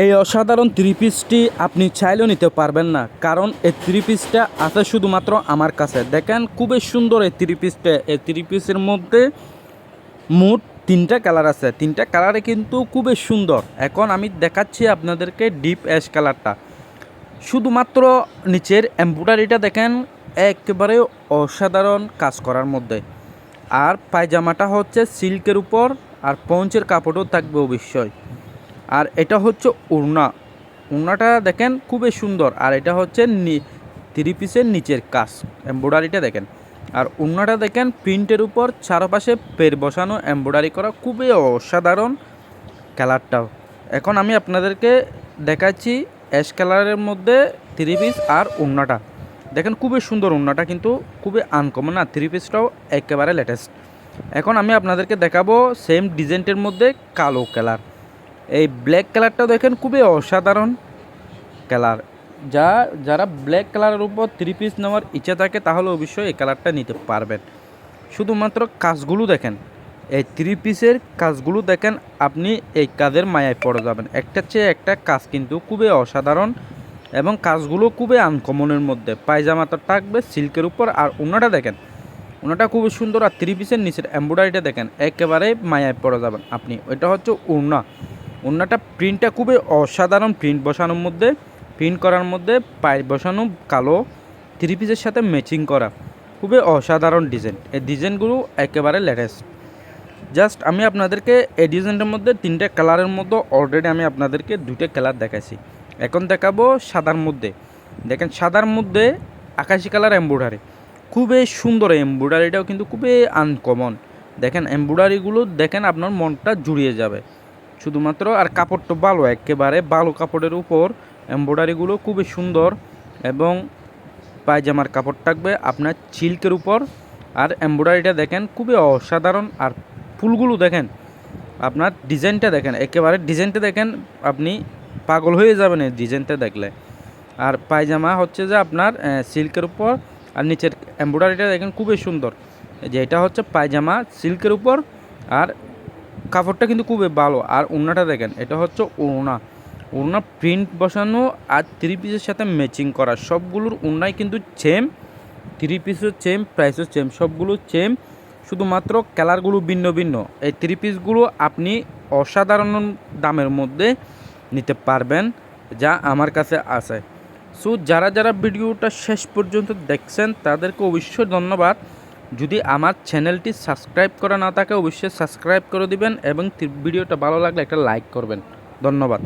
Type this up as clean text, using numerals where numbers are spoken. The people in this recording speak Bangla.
এই অসাধারণ থ্রি পিসটি আপনি চাইলেও নিতে পারবেন না, কারণ এই থ্রি পিসটা আছে শুধুমাত্র আমার কাছে। দেখেন খুবই সুন্দর এই থ্রি পিসটা। এই থ্রি পিসের মধ্যে মোট তিনটা কালার আছে, তিনটা কালারে কিন্তু খুবই সুন্দর। এখন আমি দেখাচ্ছি আপনাদেরকে ডিপ অ্যাশ কালারটা। শুধুমাত্র নিচের এমব্রয়ডারিটা দেখেন একেবারে অসাধারণ কাজ করার মধ্যে। আর পায়জামাটা হচ্ছে সিল্কের উপর, আর পঞ্চের কাপড়ও থাকবে অবশ্যই। আর এটা হচ্ছে ওড়না, ওড়নাটা দেখেন খুবই সুন্দর। আর এটা হচ্ছে থ্রি পিসের নিচের কাজ, এমব্রয়ডারিটা দেখেন। আর ওড়নাটা দেখেন প্রিন্টের উপর চারপাশে পের বসানো, এমব্রয়ডারি করা, খুবই অসাধারণ কালারটাও। এখন আমি আপনাদেরকে দেখাচ্ছি অ্যাশ কালারের মধ্যে থ্রি পিস আর ওড়নাটা। দেখেন খুবই সুন্দর ওড়নাটা, কিন্তু খুবই আনকমন। আর থ্রি পিসটাও একেবারে লেটেস্ট। এখন আমি আপনাদেরকে দেখাবো সেম ডিজাইনটার মধ্যে কালো কালার। এই ব্ল্যাক কালারটা দেখেন খুবই অসাধারণ কালার। যারা ব্ল্যাক কালারের উপর থ্রি পিস নেওয়ার ইচ্ছা থাকে তাহলে অবশ্যই এই কালারটা নিতে পারবেন। শুধুমাত্র কাজগুলো দেখেন, এই থ্রি পিসের কাজগুলো দেখেন, আপনি এই কাজের মায়ায় পড়ে যাবেন। একটার চেয়ে একটা কাজ কিন্তু খুবই অসাধারণ, এবং কাজগুলো খুবই আনকমনের মধ্যে। পায়জামাটা থাকবে সিল্কের উপর, আর ওড়নাটা দেখেন, ওড়নাটা খুবই সুন্দর। আর থ্রি পিসের নিচের এমব্রয়ডারিটা দেখেন, একেবারে মায়ায় পড়ে যাবেন আপনি। ওইটা হচ্ছে ওড়না। ওড়নাটা প্রিন্টটা খুবই অসাধারণ, প্রিন্ট বসানোর মধ্যে, প্রিন্ট করার মধ্যে পায়ের বসানো কালো, থ্রি পিসের সাথে ম্যাচিং করা, খুবই অসাধারণ ডিজাইন। এই ডিজাইনগুলো একেবারে লেটেস্ট। জাস্ট আমি আপনাদেরকে এই ডিজাইনটার মধ্যে তিনটে কালারের মধ্যে অলরেডি আমি আপনাদেরকে দুইটা কালার দেখাইছি। এখন দেখাবো সাদার মধ্যে। দেখেন সাদার মধ্যে আকাশি কালার এমব্রয়ডারি, খুবই সুন্দর। এমব্রয়ডারিটাও কিন্তু খুবই আনকমন। দেখেন এমব্রয়ডারিগুলো দেখেন, আপনার মনটা জুড়িয়ে যাবে শুধুমাত্র। আর কাপড়টা ভালো, একেবারে ভালো কাপড়ের উপর এমব্রয়ডারিগুলো খুবই সুন্দর। এবং পায়জামার কাপড় থাকবে আপনার সিল্কের উপর। আর এমব্রয়ডারিটা দেখেন খুবই অসাধারণ। আর ফুলগুলো দেখেন, আপনার ডিজাইনটা দেখেন, একেবারে ডিজাইনটা দেখেন, আপনি পাগল হয়ে যাবেন এই ডিজাইনটা দেখলে। আর পায়জামা হচ্ছে যে আপনার সিল্কের উপর, আর নিচের এমব্রয়ডারিটা দেখেন খুবই সুন্দর। যে এটা হচ্ছে পায়জামা সিল্কের উপর, আর কাপড়টা কিন্তু খুবই ভালো। আর ওড়নাটা দেখেন, এটা হচ্ছে ওড়না। ওড়না প্রিন্ট বসানো আর থ্রি পিসের সাথে ম্যাচিং করা। সবগুলোর ওড়নাই কিন্তু সেম, থ্রি পিসও সেম, প্রাইসও সেম, সবগুলো সেম, শুধুমাত্র কালারগুলো ভিন্ন ভিন্ন। এই থ্রি পিসগুলো আপনি অসাধারণ দামের মধ্যে নিতে পারবেন, যা আমার কাছে আছে। সো যারা যারা ভিডিওটা শেষ পর্যন্ত দেখছেন তাদেরকে অবশ্যই ধন্যবাদ। যদি আমার চ্যানেলটি সাবস্ক্রাইব করা না থাকে অবশ্যই সাবস্ক্রাইব করে দিবেন, এবং ভিডিওটা ভালো লাগলে একটা লাইক করবেন। ধন্যবাদ।